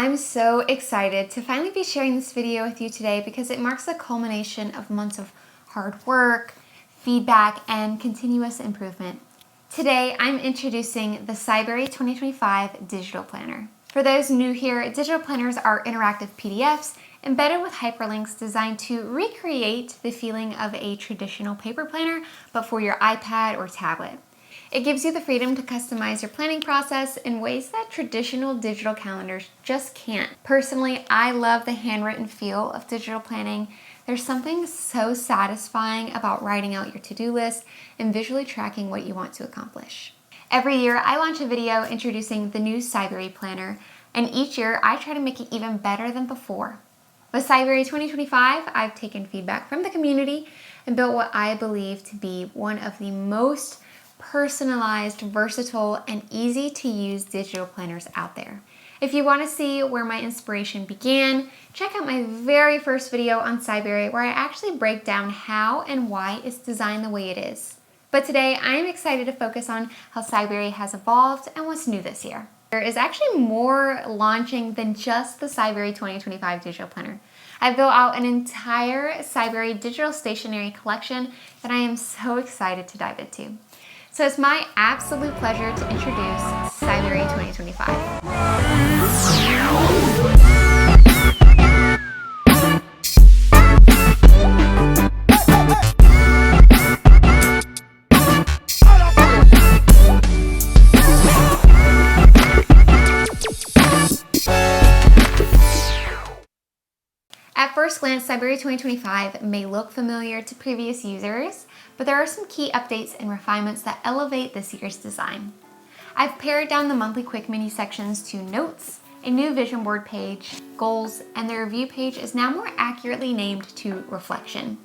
I'm so excited to finally be sharing this video with you today because it marks the culmination of months of hard work, feedback, and continuous improvement. Today, I'm introducing the Cyberry 2025 Digital Planner. For those new here, digital planners are interactive PDFs embedded with hyperlinks designed to recreate the feeling of a traditional paper planner, but for your iPad or tablet. It gives you the freedom to customize your planning process in ways that traditional digital calendars just can't. Personally, I love the handwritten feel of digital planning. There's something so satisfying about writing out your to-do list and visually tracking what you want to accomplish. Every year, I launch a video introducing the new Cyberry Planner, and each year I try to make it even better than before. With Cyberry 2025, I've taken feedback from the community and built what I believe to be one of the most personalized, versatile, and easy to use digital planners out there. If you want to see where my inspiration began, check out my very first video on Cyberry where I actually break down how and why it's designed the way it is. But today I'm excited to focus on how Cyberry has evolved and what's new this year. There is actually more launching than just the Cyberry 2025 Digital Planner. I built out an entire Cyberry digital stationery collection that I am so excited to dive into. So it's my absolute pleasure to introduce Cyberry 2025. At first glance, Cyberry 2025 may look familiar to previous users, but there are some key updates and refinements that elevate this year's design. I've pared down the monthly quick mini sections to notes, a new vision board page, goals, and the review page is now more accurately named to reflection.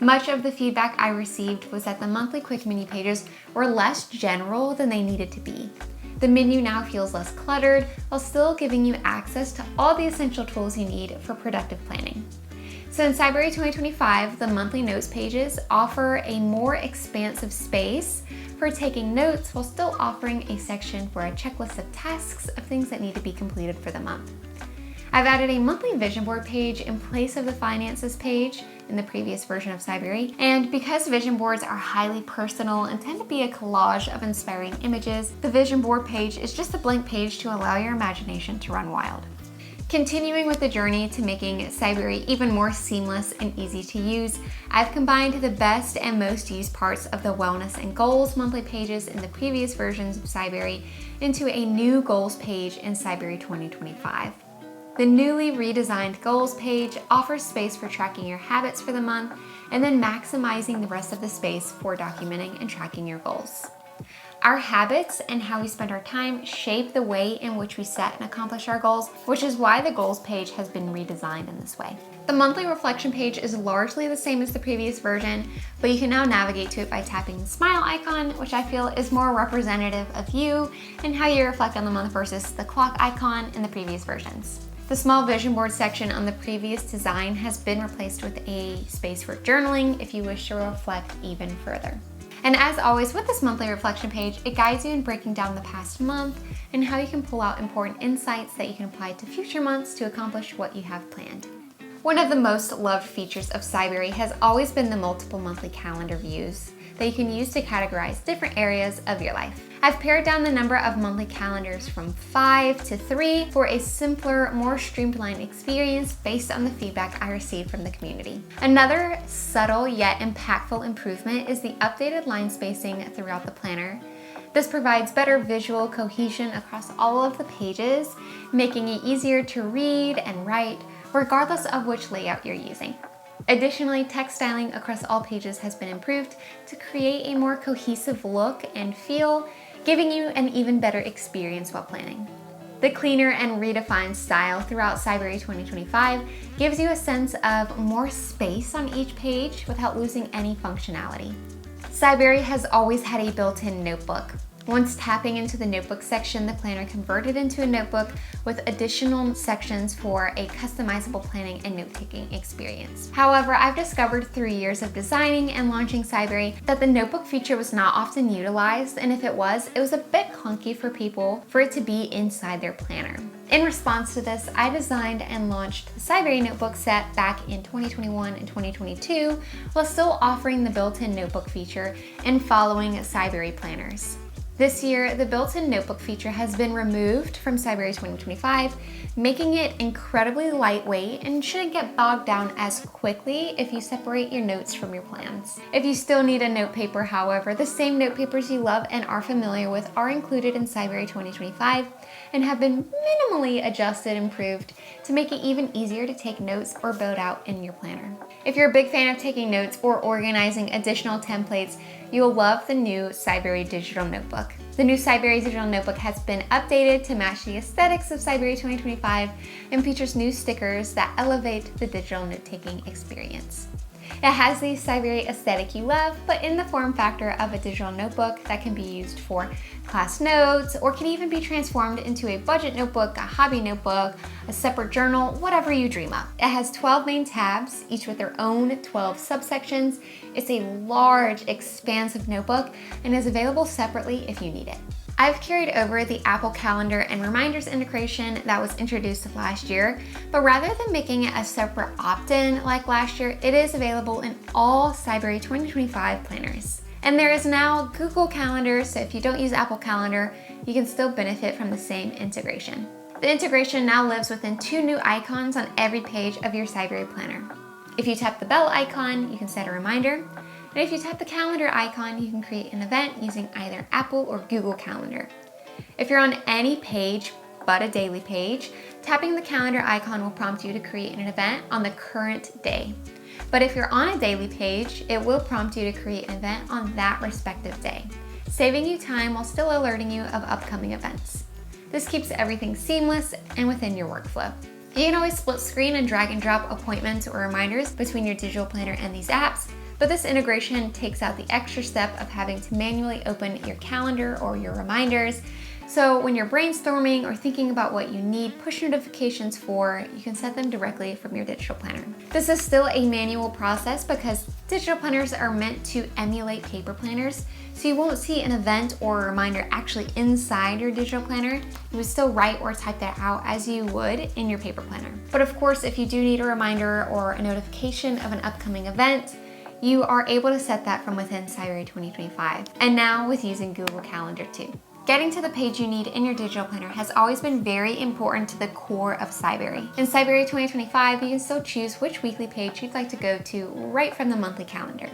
Much of the feedback I received was that the monthly quick mini pages were less general than they needed to be. The menu now feels less cluttered while still giving you access to all the essential tools you need for productive planning. So in Cyberry 2025, the monthly notes pages offer a more expansive space for taking notes while still offering a section for a checklist of tasks of things that need to be completed for the month. I've added a monthly vision board page in place of the finances page in the previous version of Cyberry, and because vision boards are highly personal and tend to be a collage of inspiring images, the vision board page is just a blank page to allow your imagination to run wild. Continuing with the journey to making Cyberry even more seamless and easy to use, I've combined the best and most used parts of the wellness and goals monthly pages in the previous versions of Cyberry into a new goals page in Cyberry 2025. The newly redesigned goals page offers space for tracking your habits for the month and then maximizing the rest of the space for documenting and tracking your goals. Our habits and how we spend our time shape the way in which we set and accomplish our goals, which is why the goals page has been redesigned in this way. The monthly reflection page is largely the same as the previous version, but you can now navigate to it by tapping the smile icon, which I feel is more representative of you and how you reflect on the month versus the clock icon in the previous versions. The small vision board section on the previous design has been replaced with a space for journaling if you wish to reflect even further. And as always with this monthly reflection page, it guides you in breaking down the past month and how you can pull out important insights that you can apply to future months to accomplish what you have planned. One of the most loved features of Cyberry has always been the multiple monthly calendar views that you can use to categorize different areas of your life. I've pared down the number of monthly calendars from 5 to 3 for a simpler, more streamlined experience based on the feedback I received from the community. Another subtle yet impactful improvement is the updated line spacing throughout the planner. This provides better visual cohesion across all of the pages, making it easier to read and write, regardless of which layout you're using. Additionally, text styling across all pages has been improved to create a more cohesive look and feel, giving you an even better experience while planning. The cleaner and redefined style throughout Cyberry 2025 gives you a sense of more space on each page without losing any functionality. Cyberry has always had a built-in notebook. Once tapping into the notebook section, the planner converted into a notebook with additional sections for a customizable planning and note-taking experience. However, I've discovered through years of designing and launching Cyberry that the notebook feature was not often utilized, and if it was a bit clunky for people for it to be inside their planner. In response to this, I designed and launched the Cyberry Notebook set back in 2021 and 2022 while still offering the built-in notebook feature and following Cyberry planners. This year, the built-in notebook feature has been removed from Cyberry 2025, making it incredibly lightweight and shouldn't get bogged down as quickly if you separate your notes from your plans. If you still need a note paper, however, the same note papers you love and are familiar with are included in Cyberry 2025 and have been minimally adjusted and improved to make it even easier to take notes or build out in your planner. If you're a big fan of taking notes or organizing additional templates, you'll love the new Cyberry Digital Notebook. The new Cyberry Digital Notebook has been updated to match the aesthetics of Cyberry 2025 and features new stickers that elevate the digital note-taking experience. It has the Cyberry aesthetic you love, but in the form factor of a digital notebook that can be used for class notes or can even be transformed into a budget notebook, a hobby notebook, a separate journal, whatever you dream of. It has 12 main tabs, each with their own 12 subsections. It's a large, expansive notebook and is available separately if you need it. I've carried over the Apple Calendar and Reminders integration that was introduced last year, but rather than making it a separate opt-in like last year, it is available in all Cyberry 2025 planners. And there is now Google Calendar, so if you don't use Apple Calendar, you can still benefit from the same integration. The integration now lives within 2 new icons on every page of your Cyberry planner. If you tap the bell icon, you can set a reminder. And if you tap the calendar icon, you can create an event using either Apple or Google Calendar. If you're on any page but a daily page, tapping the calendar icon will prompt you to create an event on the current day. But if you're on a daily page, it will prompt you to create an event on that respective day, saving you time while still alerting you of upcoming events. This keeps everything seamless and within your workflow. You can always split screen and drag and drop appointments or reminders between your digital planner and these apps, but this integration takes out the extra step of having to manually open your calendar or your reminders. So when you're brainstorming or thinking about what you need push notifications for, you can set them directly from your digital planner. This is still a manual process because digital planners are meant to emulate paper planners, so you won't see an event or a reminder actually inside your digital planner. You would still write or type that out as you would in your paper planner. But of course, if you do need a reminder or a notification of an upcoming event, you are able to set that from within Cyberry 2025, and now with using Google Calendar too. Getting to the page you need in your digital planner has always been very important to the core of Cyberry. In Cyberry 2025, you can still choose which weekly page you'd like to go to right from the monthly calendar.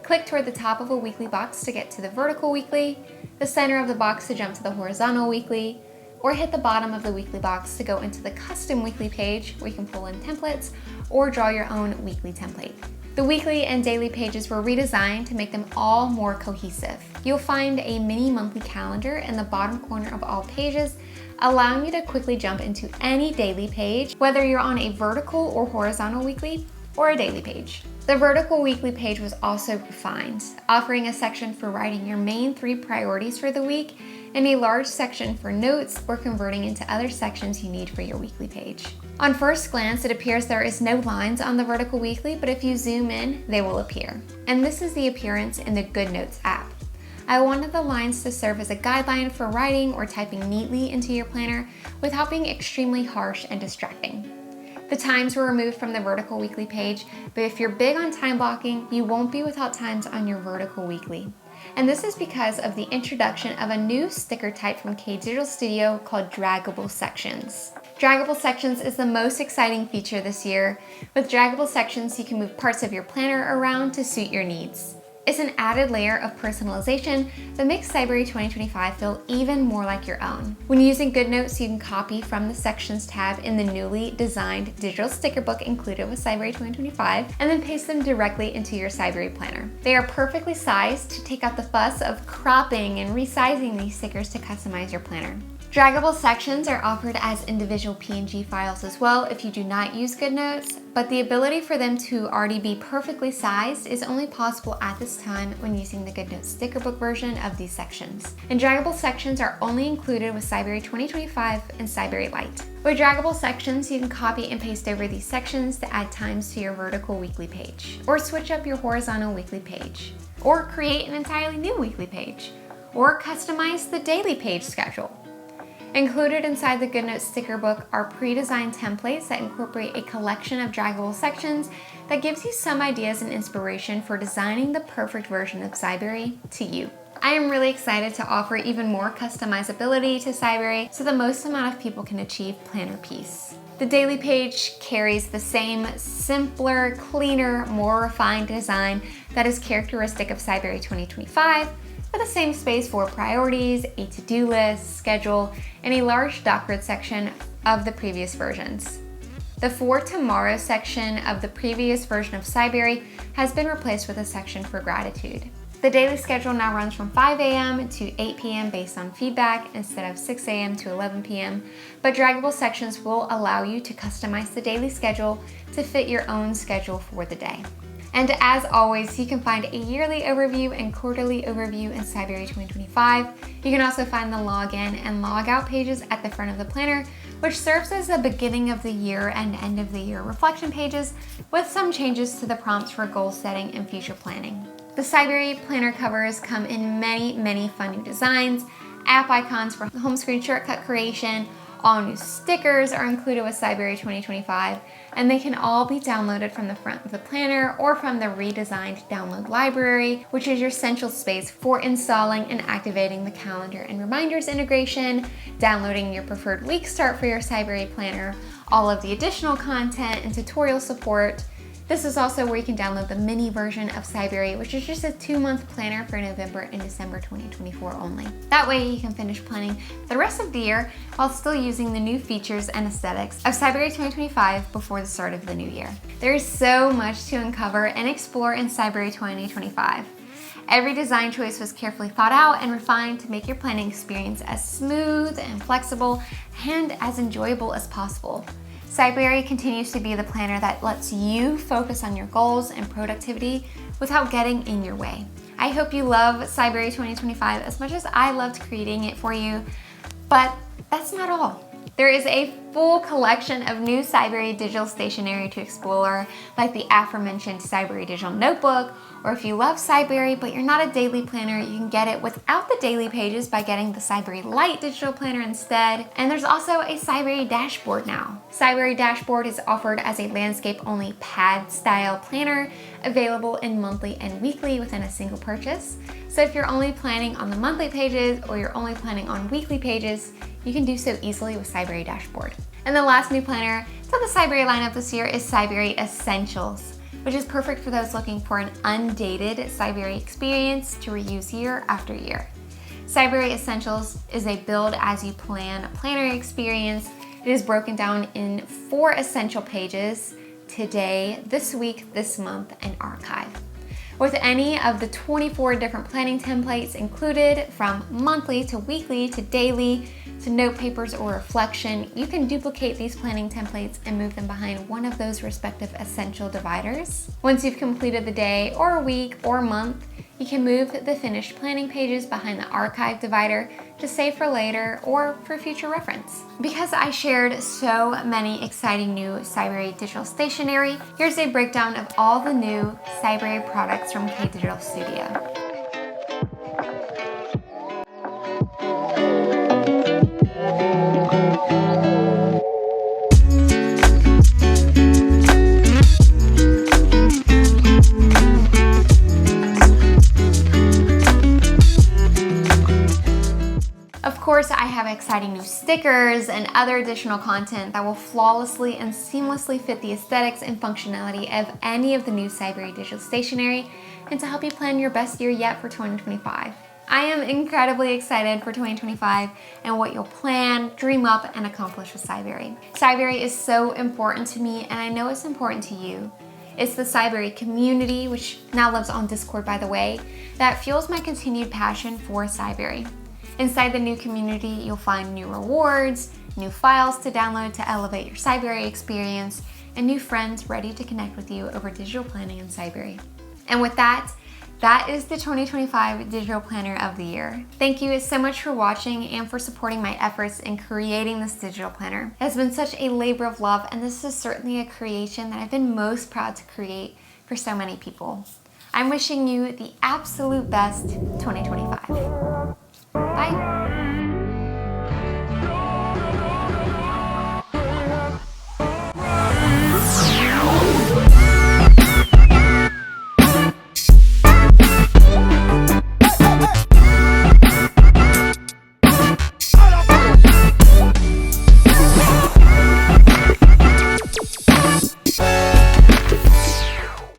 Click toward the top of a weekly box to get to the vertical weekly, the center of the box to jump to the horizontal weekly, or hit the bottom of the weekly box to go into the custom weekly page where you can pull in templates or draw your own weekly template. The weekly and daily pages were redesigned to make them all more cohesive. You'll find a mini monthly calendar in the bottom corner of all pages, allowing you to quickly jump into any daily page, whether you're on a vertical or horizontal weekly or a daily page. The vertical weekly page was also refined, offering a section for writing your main 3 priorities for the week and a large section for notes or converting into other sections you need for your weekly page. On first glance, it appears there is no lines on the vertical weekly, but if you zoom in, they will appear. And this is the appearance in the GoodNotes app. I wanted the lines to serve as a guideline for writing or typing neatly into your planner without being extremely harsh and distracting. The times were removed from the vertical weekly page, but if you're big on time blocking, you won't be without times on your vertical weekly. And this is because of the introduction of a new sticker type from KDigitalStudio called Draggable Sections. Draggable Sections is the most exciting feature this year. With Draggable Sections, you can move parts of your planner around to suit your needs. It's an added layer of personalization that makes Cyberry 2025 feel even more like your own. When using GoodNotes, you can copy from the Sections tab in the newly designed digital sticker book included with Cyberry 2025, and then paste them directly into your Cyberry planner. They are perfectly sized to take out the fuss of cropping and resizing these stickers to customize your planner. Draggable sections are offered as individual PNG files as well if you do not use GoodNotes, but the ability for them to already be perfectly sized is only possible at this time when using the GoodNotes sticker book version of these sections. And draggable sections are only included with Cyberry 2025 and Cyberry Lite. With draggable sections, you can copy and paste over these sections to add times to your vertical weekly page, or switch up your horizontal weekly page, or create an entirely new weekly page, or customize the daily page schedule. Included inside the GoodNotes sticker book are pre-designed templates that incorporate a collection of draggable sections that gives you some ideas and inspiration for designing the perfect version of Cyberry to you. I am really excited to offer even more customizability to Cyberry so the most amount of people can achieve planner peace. The daily page carries the same simpler, cleaner, more refined design that is characteristic of Cyberry 2025, with the same space for priorities, a to-do list, schedule, and a large doc grid section of the previous versions. The For Tomorrow section of the previous version of Cyberry has been replaced with a section for gratitude. The daily schedule now runs from 5 a.m. to 8 p.m. based on feedback instead of 6 a.m. to 11 p.m., but draggable sections will allow you to customize the daily schedule to fit your own schedule for the day. And as always, you can find a yearly overview and quarterly overview in Cyberry 2025. You can also find the login and logout pages at the front of the planner, which serves as the beginning of the year and end of the year reflection pages, with some changes to the prompts for goal setting and future planning. The Cyberry planner covers come in many fun new designs, app icons for home screen shortcut creation, all new stickers are included with Cyberry 2025, and they can all be downloaded from the front of the planner or from the redesigned download library, which is your central space for installing and activating the calendar and reminders integration, downloading your preferred week start for your Cyberry planner, all of the additional content and tutorial support. This is also where you can download the mini version of Cyberry, which is just a 2-month planner for November and December 2024 only. That way you can finish planning the rest of the year while still using the new features and aesthetics of Cyberry 2025 before the start of the new year. There is so much to uncover and explore in Cyberry 2025. Every design choice was carefully thought out and refined to make your planning experience as smooth and flexible and as enjoyable as possible. Cyberry continues to be the planner that lets you focus on your goals and productivity without getting in your way. I hope you love Cyberry 2025 as much as I loved creating it for you, but that's not all. There is a full collection of new Cyberry digital stationery to explore, like the aforementioned Cyberry Digital Notebook, or if you love Cyberry but you're not a daily planner, you can get it without the daily pages by getting the Cyberry Lite Digital Planner instead. And there's also a Cyberry Dashboard now. Cyberry Dashboard is offered as a landscape-only pad-style planner, available in monthly and weekly within a single purchase. So if you're only planning on the monthly pages or you're only planning on weekly pages, you can do so easily with Cyberry Dashboard. And the last new planner to the Cyberry lineup this year is Cyberry Essentials, which is perfect for those looking for an undated Cyberry experience to reuse year after year. Cyberry Essentials is a build as you plan planner experience. It is broken down in 4 essential pages: today, this week, this month, and archive. With any of the 24 different planning templates included, from monthly to weekly to daily to note papers or reflection, you can duplicate these planning templates and move them behind one of those respective essential dividers. Once you've completed the day or week or month, you can move the finished planning pages behind the archive divider to save for later or for future reference. Because I shared so many exciting new Cyberry digital stationery, here's a breakdown of all the new Cyberry products from KDigitalStudio. Of course, I have exciting new stickers and other additional content that will flawlessly and seamlessly fit the aesthetics and functionality of any of the new Cyberry digital stationery and to help you plan your best year yet for 2025. I am incredibly excited for 2025 and what you'll plan, dream up, and accomplish with Cyberry. Cyberry is so important to me, and I know it's important to you. It's the Cyberry community, which now lives on Discord by the way, that fuels my continued passion for Cyberry. Inside the new community, you'll find new rewards, new files to download to elevate your Cyberry experience, and new friends ready to connect with you over digital planning in Cyberry. And with that, that is the 2025 Digital Planner of the Year. Thank you so much for watching and for supporting my efforts in creating this digital planner. It has been such a labor of love, and this is certainly a creation that I've been most proud to create for so many people. I'm wishing you the absolute best 2025. Bye.